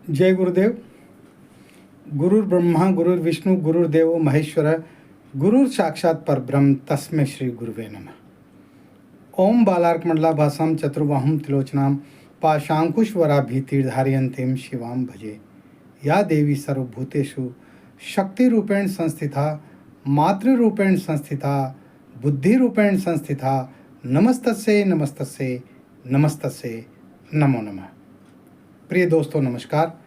जय गुरुदेव। गुरुर् ब्रह्मा गुरुर्विष्णु गुरुर्देव महेश्वर गुरुर साक्षात परब्रह्म तस्मै श्री गुरुवे नमः। ओम बालार्कमंडलाभासां चतुर्बाहुं त्रिलोचनां पाशांकुशवराभीतिर्धारयन्तीं शिवां भजे। या देवी सर्वभूतेषु शक्तिरूपेण संस्थिता मातृरूपेण संस्थिता बुद्धिरूपेण संस्थिता नमस्तस्यै नमस्तस्यै नमस्तस्यै नमो नमः। प्रिय दोस्तों नमस्कार।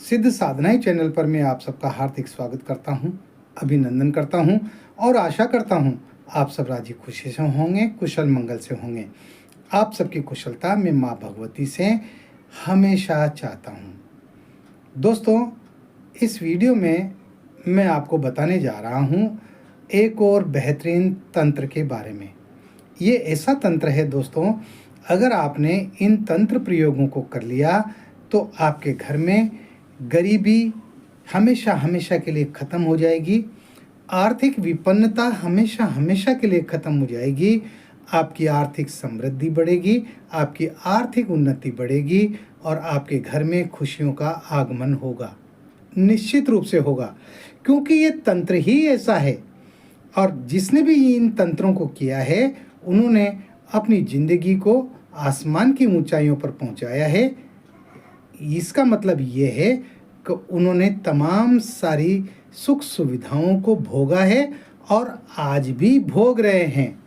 सिद्ध साधनाएं चैनल पर मैं आप सबका हार्दिक स्वागत करता हूं, अभिनंदन करता हूं और आशा करता हूं आप सब राजी खुशी से होंगे, कुशल मंगल से होंगे। आप सबकी कुशलता मैं माँ भगवती से हमेशा चाहता हूं। दोस्तों, इस वीडियो में मैं आपको बताने जा रहा हूं एक और बेहतरीन तंत्र के बारे में। ये ऐसा तंत्र है दोस्तों, अगर आपने इन तंत्र प्रयोगों को कर लिया तो आपके घर में गरीबी हमेशा हमेशा के लिए ख़त्म हो जाएगी, आर्थिक विपन्नता हमेशा हमेशा के लिए ख़त्म हो जाएगी, आपकी आर्थिक समृद्धि बढ़ेगी, आपकी आर्थिक उन्नति बढ़ेगी और आपके घर में खुशियों का आगमन होगा, निश्चित रूप से होगा, क्योंकि ये तंत्र ही ऐसा है। और जिसने भी इन तंत्रों को किया है उन्होंने अपनी ज़िंदगी को आसमान की ऊंचाइयों पर पहुंचाया है। इसका मतलब ये है कि उन्होंने तमाम सारी सुख सुविधाओं को भोगा है और आज भी भोग रहे हैं।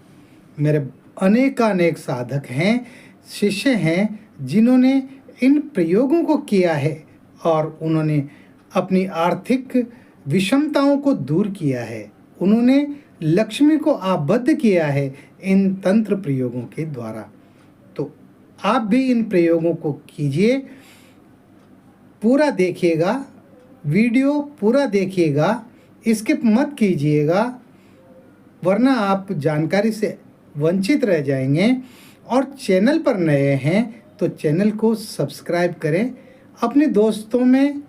मेरे अनेकानेक साधक हैं, शिष्य हैं, जिन्होंने इन प्रयोगों को किया है और उन्होंने अपनी आर्थिक विषमताओं को दूर किया है। उन्होंने लक्ष्मी को आबद्ध किया है इन तंत्र प्रयोगों के द्वारा। तो आप भी इन प्रयोगों को कीजिए, पूरा देखिएगा, वीडियो पूरा देखिएगा, स्किप मत कीजिएगा, वरना आप जानकारी से वंचित रह जाएंगे। और चैनल पर नए हैं तो चैनल को सब्सक्राइब करें, अपने दोस्तों में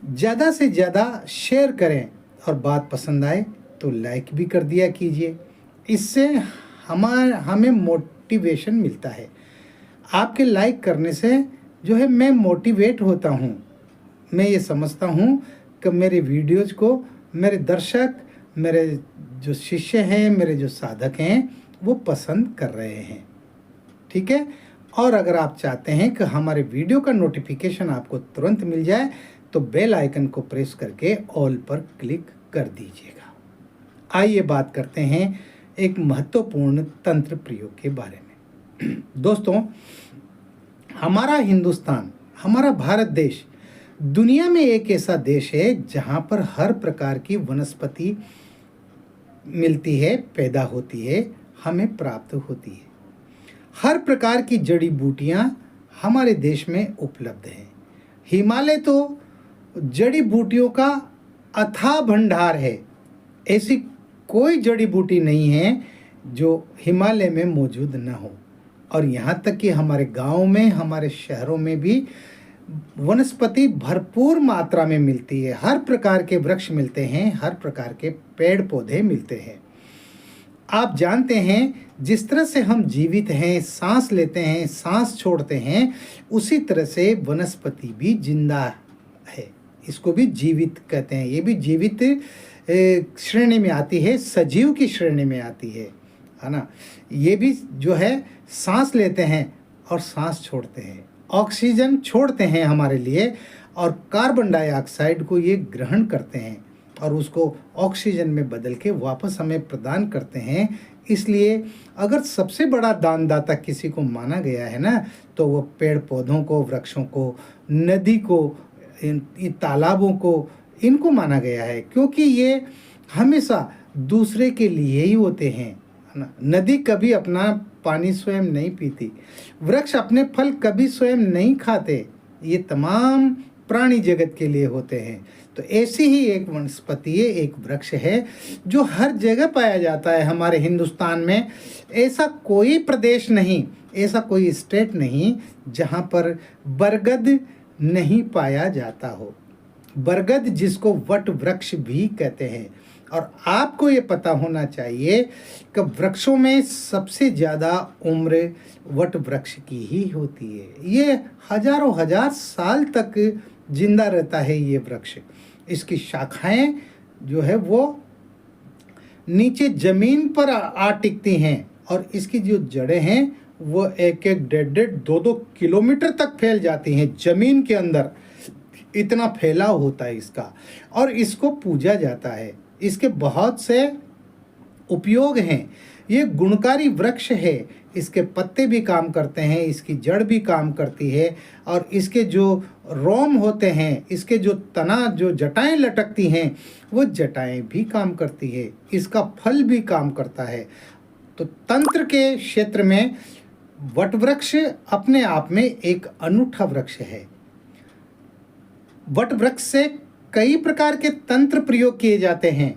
ज़्यादा से ज़्यादा शेयर करें और बात पसंद आए तो लाइक भी कर दिया कीजिए। इससे हमें मोटिवेशन मिलता है। आपके लाइक करने से जो है मैं मोटिवेट होता हूँ। मैं ये समझता हूँ कि मेरे वीडियोज़ को मेरे दर्शक, मेरे जो शिष्य हैं, मेरे जो साधक हैं वो पसंद कर रहे हैं। ठीक है। और अगर आप चाहते हैं कि हमारे वीडियो का नोटिफिकेशन आपको तुरंत मिल जाए तो बेल आइकन को प्रेस करके ऑल पर क्लिक कर दीजिएगा। आइए बात करते हैं एक महत्वपूर्ण तंत्र प्रयोग के बारे में। दोस्तों, हमारा हिंदुस्तान, हमारा भारत देश दुनिया में एक ऐसा देश है जहाँ पर हर प्रकार की वनस्पति मिलती है, पैदा होती है, हमें प्राप्त होती है। हर प्रकार की जड़ी बूटियाँ हमारे देश में उपलब्ध हैं। हिमालय तो जड़ी बूटियों का अथाह भंडार है। ऐसी कोई जड़ी बूटी नहीं है जो हिमालय में मौजूद न हो। और यहाँ तक कि हमारे गांव में, हमारे शहरों में भी वनस्पति भरपूर मात्रा में मिलती है। हर प्रकार के वृक्ष मिलते हैं, हर प्रकार के पेड़ पौधे मिलते हैं। आप जानते हैं, जिस तरह से हम जीवित हैं, सांस लेते हैं, सांस छोड़ते हैं, उसी तरह से वनस्पति भी जिंदा है। इसको भी जीवित कहते हैं। ये भी जीवित श्रेणी में आती है, सजीव की श्रेणी में आती है ना। ये भी जो है सांस लेते हैं और सांस छोड़ते हैं, ऑक्सीजन छोड़ते हैं हमारे लिए और कार्बन डाइऑक्साइड को ये ग्रहण करते हैं और उसको ऑक्सीजन में बदल के वापस हमें प्रदान करते हैं। इसलिए अगर सबसे बड़ा दानदाता किसी को माना गया है ना, तो वो पेड़ पौधों को, वृक्षों को, नदी को, इन तालाबों को, इनको माना गया है, क्योंकि ये हमेशा दूसरे के लिए ही होते हैं, है ना। नदी कभी अपना पानी स्वयं नहीं पीती, वृक्ष अपने फल कभी स्वयं नहीं खाते, ये तमाम प्राणी जगत के लिए होते हैं। तो ऐसी ही एक वनस्पति है, एक वृक्ष है जो हर जगह पाया जाता है हमारे हिंदुस्तान में। ऐसा कोई प्रदेश नहीं, ऐसा कोई स्टेट नहीं जहाँ पर बरगद नहीं पाया जाता हो। बरगद, जिसको वट वृक्ष भी कहते हैं। और आपको ये पता होना चाहिए कि वृक्षों में सबसे ज़्यादा उम्र वट वृक्ष की ही होती है। ये हजारों हजार साल तक जिंदा रहता है ये वृक्ष। इसकी शाखाएं जो है वो नीचे जमीन पर आ टिकती हैं और इसकी जो जड़ें हैं वो 1-1, 1.5, 2-2 किलोमीटर तक फैल जाती हैं जमीन के अंदर। इतना फैलाव होता है इसका और इसको पूजा जाता है। इसके बहुत से उपयोग हैं। ये गुणकारी वृक्ष है। इसके पत्ते भी काम करते हैं, इसकी जड़ भी काम करती है और इसके जो रोम होते हैं, इसके जो तना जो जटाएं लटकती हैं वो जटाएं भी काम करती है। इसका फल भी काम करता है। तो तंत्र के क्षेत्र में वट वृक्ष अपने आप में एक अनूठा वृक्ष है। वट वृक्ष से कई प्रकार के तंत्र प्रयोग किए जाते हैं।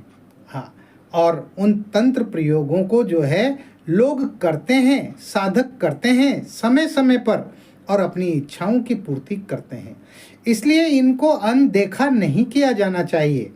हाँ, और उन तंत्र प्रयोगों को जो है लोग करते हैं, साधक करते हैं समय समय पर और अपनी इच्छाओं की पूर्ति करते हैं। इसलिए इनको अनदेखा नहीं किया जाना चाहिए।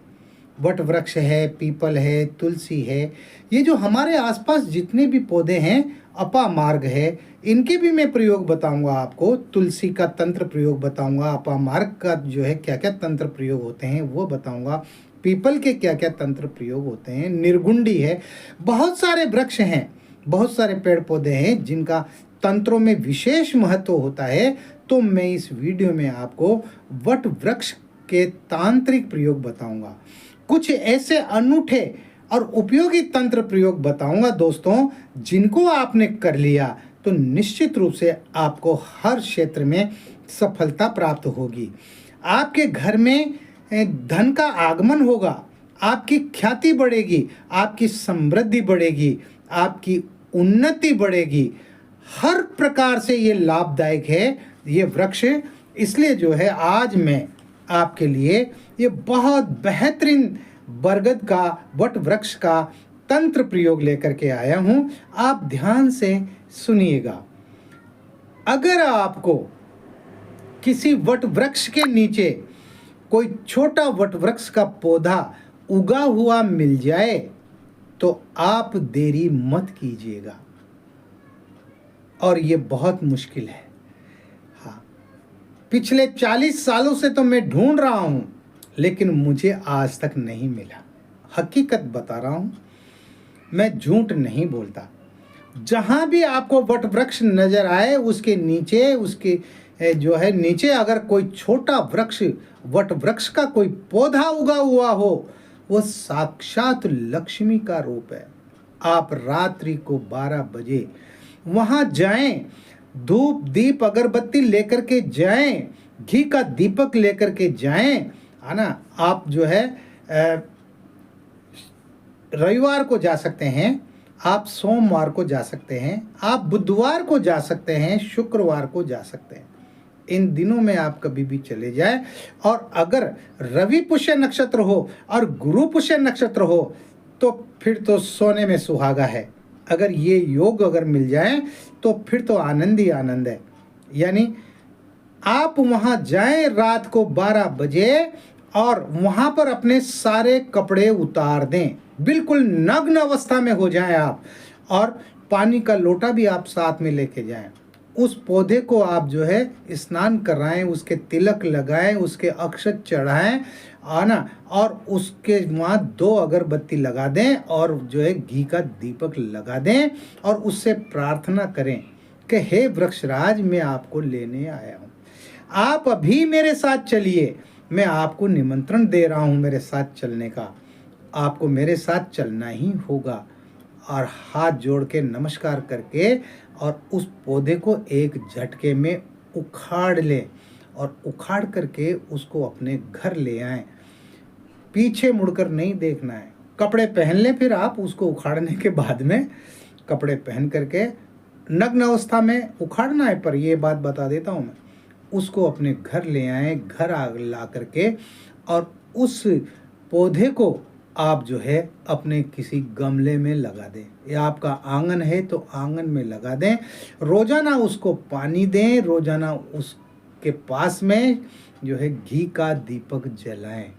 वट वृक्ष है, पीपल है, तुलसी है, ये जो हमारे आसपास जितने भी पौधे हैं, अपामार्ग है, इनके भी मैं प्रयोग बताऊंगा आपको। तुलसी का तंत्र प्रयोग बताऊंगा, अपामार्ग का जो है क्या क्या तंत्र प्रयोग होते हैं वो बताऊंगा, पीपल के क्या क्या तंत्र प्रयोग होते हैं, निर्गुंडी है, बहुत सारे वृक्ष हैं, बहुत सारे पेड़ पौधे हैं जिनका तंत्रों में विशेष महत्व होता है। तो मैं इस वीडियो में आपको वट वृक्ष के तांत्रिक प्रयोग बताऊंगा, कुछ ऐसे अनूठे और उपयोगी तंत्र प्रयोग बताऊंगा दोस्तों, जिनको आपने कर लिया तो निश्चित रूप से आपको हर क्षेत्र में सफलता प्राप्त होगी। आपके घर में धन का आगमन होगा, आपकी ख्याति बढ़ेगी, आपकी समृद्धि बढ़ेगी, आपकी उन्नति बढ़ेगी। हर प्रकार से ये लाभदायक है ये वृक्ष। इसलिए जो है आज मैं आपके लिए ये बहुत बेहतरीन बरगद का वट वृक्ष का तंत्र प्रयोग लेकर के आया हूँ। आप ध्यान से सुनिएगा। अगर आपको किसी वट वृक्ष के नीचे कोई छोटा वट वृक्ष का पौधा उगा हुआ मिल जाए तो आप देरी मत कीजिएगा। और ये बहुत मुश्किल है। हाँ, पिछले 40 सालों से तो मैं ढूंढ रहा हूं, लेकिन मुझे आज तक नहीं मिला। हकीकत बता रहा हूं, मैं झूठ नहीं बोलता। जहां भी आपको वट वृक्ष नजर आए उसके नीचे, उसके जो है नीचे अगर कोई छोटा वृक्ष, वट वृक्ष का कोई पौधा उगा हुआ हो, वो साक्षात लक्ष्मी का रूप है। आप रात्रि को 12 बजे वहां जाएं, धूप दीप अगरबत्ती लेकर के जाएं, घी का दीपक लेकर के जाएं, है ना। आप जो है रविवार को जा सकते हैं, आप सोमवार को जा सकते हैं, आप बुधवार को जा सकते हैं, शुक्रवार को जा सकते हैं। इन दिनों में आप कभी भी चले जाए। और अगर रवि पुष्य नक्षत्र हो और गुरु पुष्य नक्षत्र हो तो फिर तो सोने में सुहागा है। अगर ये योग अगर मिल जाए तो फिर तो आनंद ही आनंद है। यानी आप वहां जाएं रात को 12 बजे और वहां पर अपने सारे कपड़े उतार दें, बिल्कुल नग्न अवस्था में हो जाएं आप, और पानी का लोटा भी आप साथ में लेके जाएं। उस पौधे को आप जो है स्नान कराएं, उसके तिलक लगाएं, उसके अक्षत चढ़ाएं, आना, और उसके वहाँ 2 अगरबत्ती लगा दें और जो है घी का दीपक लगा दें और उससे प्रार्थना करें कि हे वृक्षराज, मैं आपको लेने आया हूँ, आप अभी मेरे साथ चलिए। मैं आपको निमंत्रण दे रहा हूँ मेरे साथ चलने का, आपको मेरे साथ चलना ही होगा। और हाथ जोड़ के नमस्कार करके और उस पौधे को एक झटके में उखाड़ लें और उखाड़ करके उसको अपने घर ले आएं। पीछे मुड़कर नहीं देखना है। कपड़े पहन लें फिर आप उसको उखाड़ने के बाद में, कपड़े पहन करके नग्न अवस्था में उखाड़ना है। पर ये बात बता देता हूँ मैं, उसको अपने घर ले आएं, घर आग ला करके, और उस पौधे को आप जो है अपने किसी गमले में लगा दें, या आपका आंगन है तो आंगन में लगा दें। रोजाना उसको पानी दें, रोजाना उसके पास में जो है घी का दीपक जलाएं।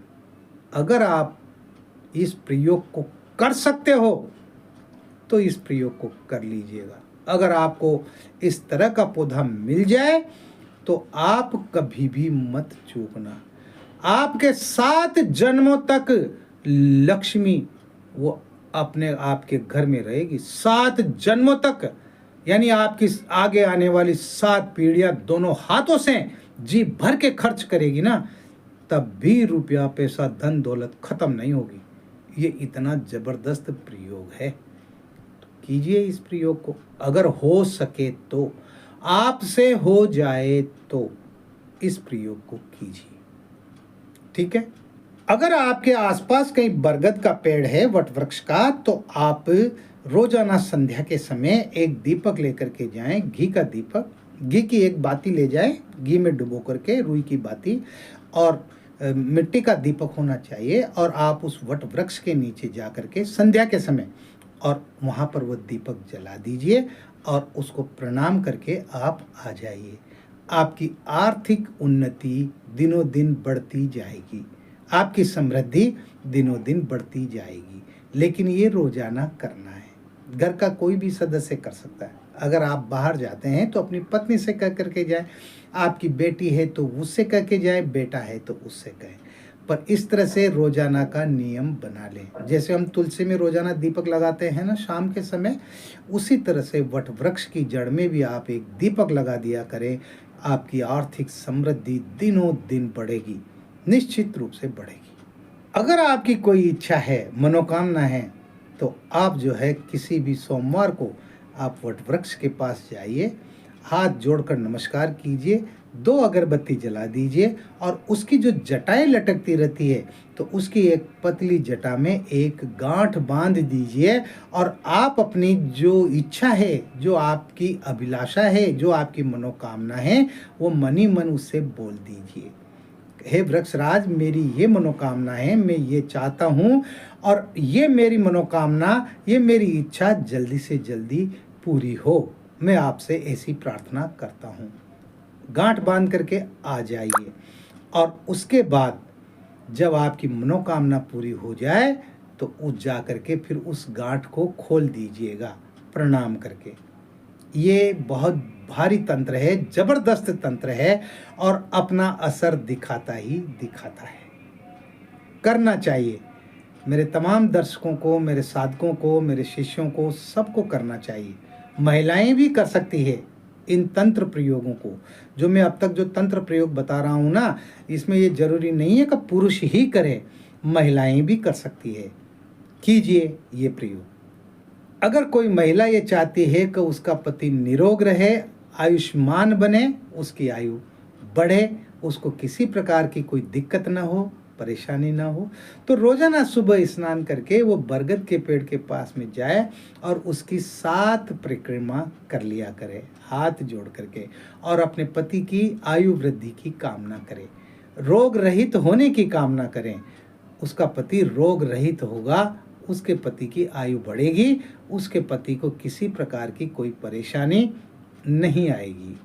अगर आप इस प्रयोग को कर सकते हो तो इस प्रयोग को कर लीजिएगा। अगर आपको इस तरह का पौधा मिल जाए तो आप कभी भी मत चूकना। आपके 7 जन्मों तक लक्ष्मी वो अपने आपके घर में रहेगी, 7 जन्मों तक। यानी आपकी आगे आने वाली 7 पीढ़ियां दोनों हाथों से जी भर के खर्च करेगी ना, तब भी रुपया पैसा धन दौलत खत्म नहीं होगी। ये इतना जबरदस्त प्रयोग है। तो कीजिए इस प्रयोग को, अगर हो सके तो, आपसे हो जाए तो इस प्रयोग को कीजिए। ठीक है। अगर आपके आसपास कहीं बरगद का पेड़ है, वट वृक्ष का, तो आप रोजाना संध्या के समय एक दीपक लेकर के जाएं, घी का दीपक, घी की एक बाती ले जाएं, घी में डुबो करके, रुई की बाती, और मिट्टी का दीपक होना चाहिए, और आप उस वट वृक्ष के नीचे जा करके संध्या के समय और वहाँ पर वो दीपक जला दीजिए और उसको प्रणाम करके आप आ जाइए। आपकी आर्थिक उन्नति दिनों दिन बढ़ती जाएगी, आपकी समृद्धि दिनों दिन बढ़ती जाएगी। लेकिन ये रोजाना करना है। घर का कोई भी सदस्य कर सकता है। अगर आप बाहर जाते हैं तो अपनी पत्नी से कह करके जाए, आपकी बेटी है तो उससे कह के जाए, बेटा है तो उससे कहे। पर इस तरह से रोजाना का नियम बना लें। जैसे हम तुलसी में रोजाना दीपक लगाते हैं ना शाम के समय, उसी तरह से वट वृक्ष की जड़ में भी आप एक दीपक लगा दिया करें। आपकी आर्थिक समृद्धि दिनों दिन बढ़ेगी, निश्चित रूप से बढ़ेगी। अगर आपकी कोई इच्छा है, मनोकामना है, तो आप जो है किसी भी सोमवार को आप वट वृक्ष के पास जाइए, हाथ जोड़कर नमस्कार कीजिए, 2 अगरबत्ती जला दीजिए, और उसकी जो जटाएं लटकती रहती है तो उसकी एक पतली जटा में एक गांठ बांध दीजिए, और आप अपनी जो इच्छा है, जो आपकी अभिलाषा है, जो आपकी मनोकामना है, वो मनी मन उससे बोल दीजिए। हे वृक्षराज, मेरी ये मनोकामना है, मैं ये चाहता हूँ, और ये मेरी मनोकामना, ये मेरी इच्छा जल्दी से जल्दी पूरी हो, मैं आपसे ऐसी प्रार्थना करता हूँ। गांठ बांध करके आ जाइए, और उसके बाद जब आपकी मनोकामना पूरी हो जाए तो उस जा करके फिर उस गांठ को खोल दीजिएगा प्रणाम करके। ये बहुत भारी तंत्र है, जबरदस्त तंत्र है, और अपना असर दिखाता ही दिखाता है। करना चाहिए। मेरे तमाम दर्शकों को, मेरे साधकों को, मेरे शिष्यों को, सबको करना चाहिए। महिलाएं भी कर सकती है इन तंत्र प्रयोगों को। जो मैं अब तक जो तंत्र प्रयोग बता रहा हूँ ना, इसमें ये जरूरी नहीं है कि पुरुष ही करे, महिलाएं भी कर सकती है। कीजिए ये प्रयोग। अगर कोई महिला ये चाहती है कि उसका पति निरोग रहे, आयुष्मान बने, उसकी आयु बढ़े, उसको किसी प्रकार की कोई दिक्कत ना हो, परेशानी ना हो, तो रोजाना सुबह स्नान करके वो बरगद के पेड़ के पास में जाए और उसकी 7 परिक्रमा कर लिया करे, हाथ जोड़ करके, और अपने पति की आयु वृद्धि की कामना करे, रोग रहित होने की कामना करें। उसका पति रोग रहित होगा, उसके पति की आयु बढ़ेगी, उसके पति को किसी प्रकार की कोई परेशानी नहीं आएगी।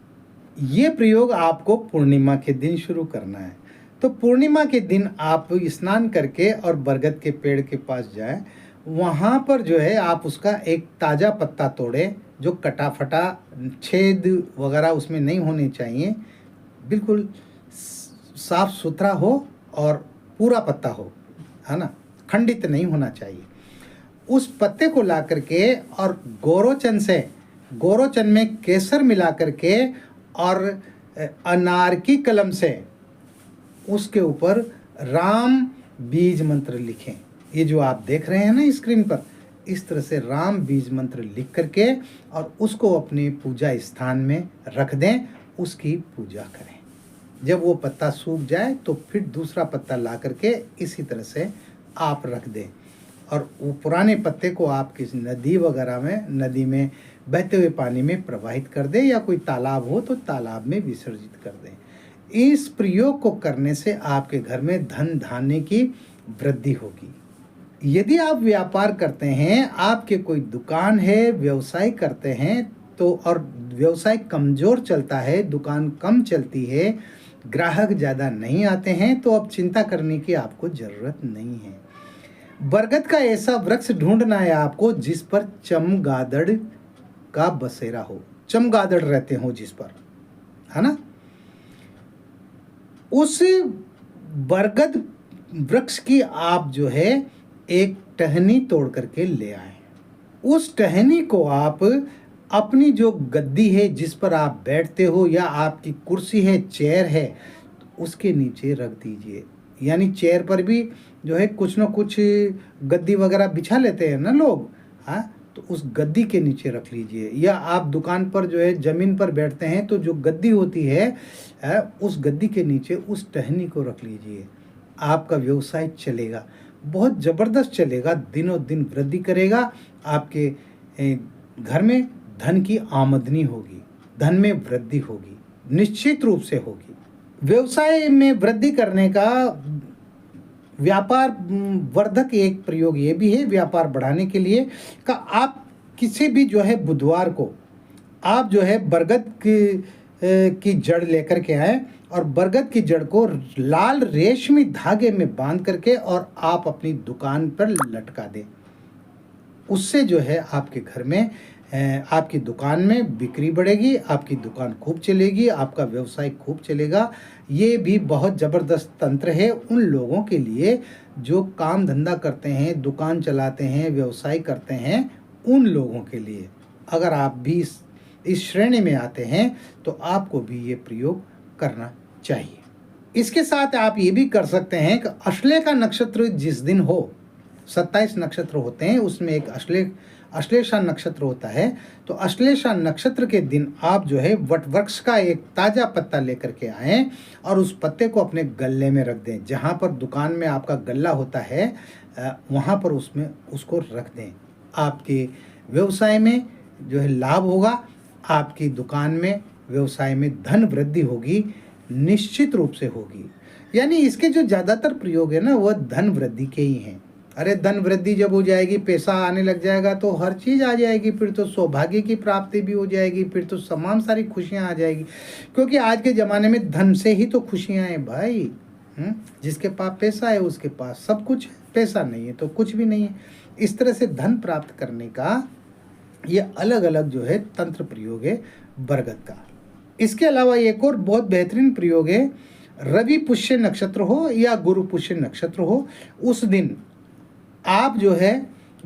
ये प्रयोग आपको पूर्णिमा के दिन शुरू करना है। तो पूर्णिमा के दिन आप स्नान करके और बरगद के पेड़ के पास जाएं, वहाँ पर जो है आप उसका एक ताज़ा पत्ता तोड़ें, जो कटा फटा, छेद वगैरह उसमें नहीं होने चाहिए, बिल्कुल साफ सुथरा हो और पूरा पत्ता हो, है ना, खंडित नहीं होना चाहिए। उस पत्ते को ला करके और गोरोचन में केसर मिला करके और अनार की कलम से उसके ऊपर राम बीज मंत्र लिखें। ये जो आप देख रहे हैं ना स्क्रीन पर, इस तरह से राम बीज मंत्र लिख करके और उसको अपने पूजा स्थान में रख दें, उसकी पूजा करें। जब वो पत्ता सूख जाए तो फिर दूसरा पत्ता ला करके इसी तरह से आप रख दें, और वो पुराने पत्ते को आप किसी नदी वगैरह में, नदी में बहते हुए पानी में प्रवाहित कर दें, या कोई तालाब हो तो तालाब में विसर्जित कर दें। इस प्रयोग को करने से आपके घर में धन धान्य की वृद्धि होगी। यदि आप व्यापार करते हैं, आपके कोई दुकान है, व्यवसाय करते हैं, तो और व्यवसाय कमज़ोर चलता है, दुकान कम चलती है, ग्राहक ज़्यादा नहीं आते हैं, तो अब चिंता करने की आपको ज़रूरत नहीं है। बरगद का ऐसा वृक्ष ढूंढना है आपको जिस पर चमगादड़ का बसेरा हो, चमगादड़ रहते हो जिस पर, है ना। उस बरगद वृक्ष की आप जो है एक टहनी तोड़ करके ले आए। उस टहनी को आप अपनी जो गद्दी है जिस पर आप बैठते हो या आपकी कुर्सी है, चेयर है, उसके नीचे रख दीजिए। यानी चेयर पर भी जो है कुछ ना कुछ गद्दी वगैरह बिछा लेते हैं ना लोग, हाँ, तो उस गद्दी के नीचे रख लीजिए। या आप दुकान पर जो है ज़मीन पर बैठते हैं तो जो गद्दी होती है उस गद्दी के नीचे उस टहनी को रख लीजिए। आपका व्यवसाय चलेगा, बहुत ज़बरदस्त चलेगा, दिनों दिन वृद्धि करेगा। आपके घर में धन की आमदनी होगी, धन में वृद्धि होगी, निश्चित रूप से होगी। व्यवसाय में वृद्धि करने का व्यापार वर्धक एक प्रयोग ये भी है, व्यापार बढ़ाने के लिए का आप किसी भी जो है बुधवार को आप जो है बरगद की जड़ लेकर के आए और बरगद की जड़ को लाल रेशमी धागे में बांध करके और आप अपनी दुकान पर लटका दें। उससे जो है आपके घर में आपकी दुकान में बिक्री बढ़ेगी, आपकी दुकान खूब चलेगी, आपका व्यवसाय खूब चलेगा। ये भी बहुत ज़बरदस्त तंत्र है उन लोगों के लिए जो काम धंधा करते हैं, दुकान चलाते हैं, व्यवसाय करते हैं, उन लोगों के लिए। अगर आप भी इस श्रेणी में आते हैं तो आपको भी ये प्रयोग करना चाहिए। इसके साथ आप ये भी कर सकते हैं कि अश्लेषा का नक्षत्र जिस दिन हो, 27 नक्षत्र होते हैं, उसमें एक अश्लेषा नक्षत्र होता है। तो अश्लेषा नक्षत्र के दिन आप जो है वट वृक्ष का एक ताज़ा पत्ता लेकर के आएँ और उस पत्ते को अपने गले में रख दें। जहाँ पर दुकान में आपका गल्ला होता है वहाँ पर उसमें उसको रख दें। आपके व्यवसाय में जो है लाभ होगा, आपकी दुकान में व्यवसाय में धन वृद्धि होगी, निश्चित रूप से होगी। यानी इसके जो ज़्यादातर प्रयोग है ना वह धन वृद्धि के ही हैं। अरे धन वृद्धि जब हो जाएगी, पैसा आने लग जाएगा तो हर चीज़ आ जाएगी, फिर तो सौभाग्य की प्राप्ति भी हो जाएगी, फिर तो तमाम सारी खुशियाँ आ जाएगी। क्योंकि आज के ज़माने में धन से ही तो खुशियाँ हैं भाई। जिसके पास पैसा है उसके पास सब कुछ है, पैसा नहीं है तो कुछ भी नहीं है। इस तरह से धन प्राप्त करने का ये अलग अलग जो है तंत्र प्रयोग है बरगद का। इसके अलावा एक और बहुत बेहतरीन प्रयोग है, रवि पुष्य नक्षत्र हो या गुरु पुष्य नक्षत्र हो, उस दिन आप जो है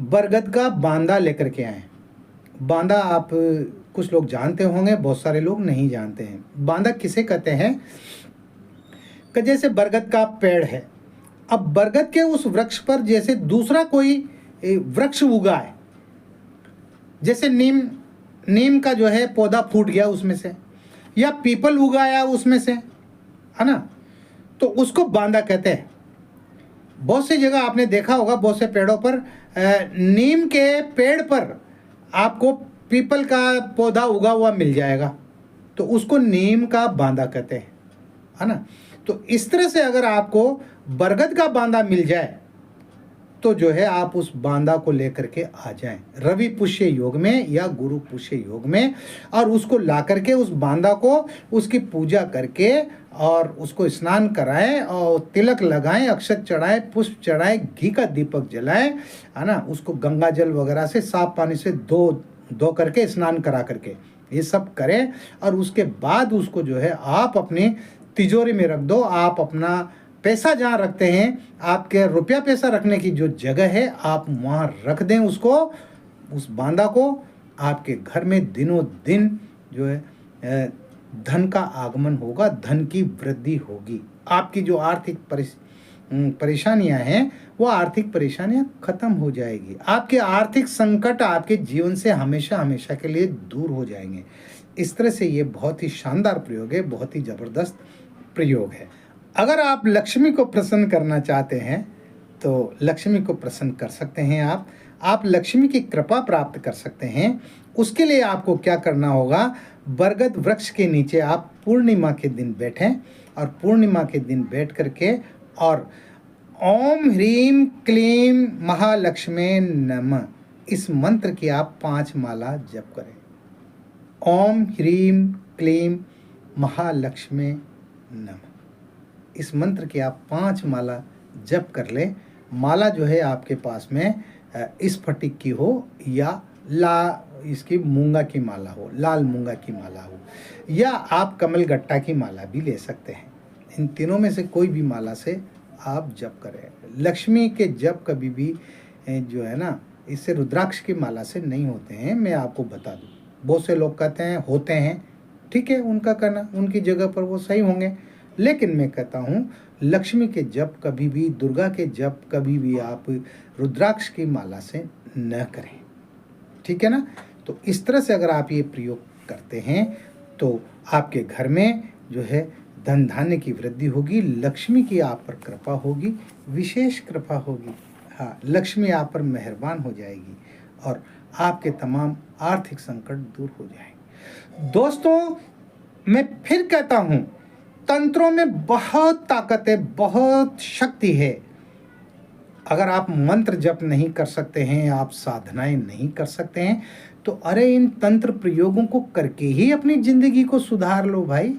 बरगद का बांदा लेकर के आएँ। बांदा आप कुछ लोग जानते होंगे, बहुत सारे लोग नहीं जानते हैं। बांदा किसे कहते हैं कि जैसे बरगद का पेड़ है, अब बरगद के उस वृक्ष पर जैसे दूसरा कोई वृक्ष उगा है, जैसे नीम का जो है पौधा फूट गया उसमें से, या पीपल उगाया उसमें से, है ना, तो उसको बांदा कहते हैं। बहुत सी जगह आपने देखा होगा, बहुत से पेड़ों पर नीम के पेड़ पर आपको पीपल का पौधा उगा हुआ मिल जाएगा, तो उसको नीम का बांदा कहते हैं, है ना। तो इस तरह से अगर आपको बरगद का बांदा मिल जाए तो जो है आप उस बांदा को लेकर के आ जाएं रवि पुष्य योग में या गुरु पुष्य योग में, और उसको ला करके उस बांदा को उसकी पूजा करके और उसको स्नान कराएं और तिलक लगाएं, अक्षत चढ़ाएं, पुष्प चढ़ाएं, घी का दीपक जलाएं, है ना। उसको गंगा जल वगैरह से साफ पानी से धो करके स्नान करा करके ये सब करें, और उसके बाद उसको जो है आप अपनी तिजोरी में रख दो। आप अपना पैसा जहाँ रखते हैं, आपके रुपया पैसा रखने की जो जगह है आप वहाँ रख दें उसको, उस बांदा को। आपके घर में दिनों दिन जो है धन का आगमन होगा, धन की वृद्धि होगी। आपकी जो आर्थिक परेशानियां हैं वो आर्थिक परेशानियां खत्म हो जाएगी। आपके आर्थिक संकट आपके जीवन से हमेशा हमेशा के लिए दूर हो जाएंगे। इस तरह से ये बहुत ही शानदार प्रयोग है, बहुत ही ज़बरदस्त प्रयोग है। अगर आप लक्ष्मी को प्रसन्न करना चाहते हैं तो लक्ष्मी को प्रसन्न कर सकते हैं आप लक्ष्मी की कृपा प्राप्त कर सकते हैं। उसके लिए आपको क्या करना होगा, बरगद वृक्ष के नीचे आप पूर्णिमा के दिन बैठें और पूर्णिमा के दिन बैठ करके और ओम ह्रीम क्लीम महालक्ष्मी नमः इस मंत्र की आप 5 माला जप करें। ओम ह्रीम क्लीम महालक्ष्मी नमः इस मंत्र की आप 5 माला जप कर लें। माला जो है आपके पास में स्फटिक की हो या इसकी मूंगा की माला हो, लाल मूंगा की माला हो, या आप कमल गट्टा की माला भी ले सकते हैं। इन तीनों में से कोई भी माला से आप जप करें। लक्ष्मी के जप कभी भी जो है ना, इससे रुद्राक्ष की माला से नहीं होते हैं, मैं आपको बता दूं। बहुत से लोग कहते हैं होते हैं, ठीक है, उनका कहना, उनकी जगह पर वो सही होंगे, लेकिन मैं कहता हूँ लक्ष्मी के जप कभी भी, दुर्गा के जप कभी भी आप रुद्राक्ष की माला से न करें, ठीक है ना। तो इस तरह से अगर आप ये प्रयोग करते हैं तो आपके घर में जो है धन धान्य की वृद्धि होगी, लक्ष्मी की आप पर कृपा होगी, विशेष कृपा होगी। हाँ, लक्ष्मी आप पर मेहरबान हो जाएगी और आपके तमाम आर्थिक संकट दूर हो जाएंगे। दोस्तों, मैं फिर कहता हूँ, तंत्रों में बहुत ताकत है, बहुत शक्ति है। अगर आप मंत्र जप नहीं कर सकते हैं, आप साधनाएं नहीं कर सकते हैं, तो अरे इन तंत्र प्रयोगों को करके ही अपनी ज़िंदगी को सुधार लो भाई,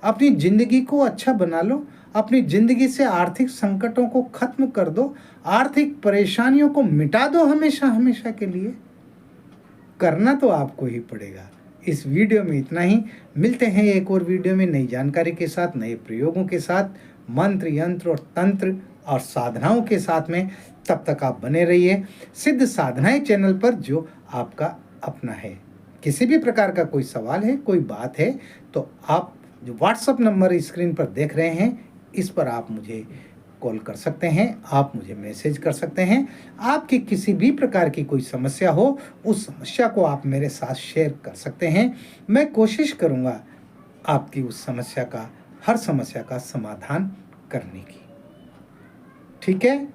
अपनी ज़िंदगी को अच्छा बना लो, अपनी ज़िंदगी से आर्थिक संकटों को खत्म कर दो, आर्थिक परेशानियों को मिटा दो हमेशा हमेशा के लिए। करना तो आपको ही पड़ेगा। इस वीडियो में इतना ही, मिलते हैं एक और वीडियो में नई जानकारी के साथ, नए प्रयोगों के साथ, मंत्र यंत्र और तंत्र और साधनाओं के साथ में। तब तक आप बने रहिए सिद्ध साधनाएं चैनल पर, जो आपका अपना है। किसी भी प्रकार का कोई सवाल है, कोई बात है, तो आप जो व्हाट्सएप नंबर स्क्रीन पर देख रहे हैं, इस पर आप मुझे कॉल कर सकते हैं, आप मुझे मैसेज कर सकते हैं। आपकी किसी भी प्रकार की कोई समस्या हो, उस समस्या को आप मेरे साथ शेयर कर सकते हैं। मैं कोशिश करूंगा आपकी उस समस्या का, हर समस्या का समाधान करने की। ठीक है,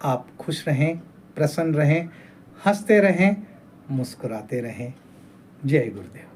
आप खुश रहें, प्रसन्न रहें, हंसते रहें, मुस्कुराते रहें। जय गुरुदेव।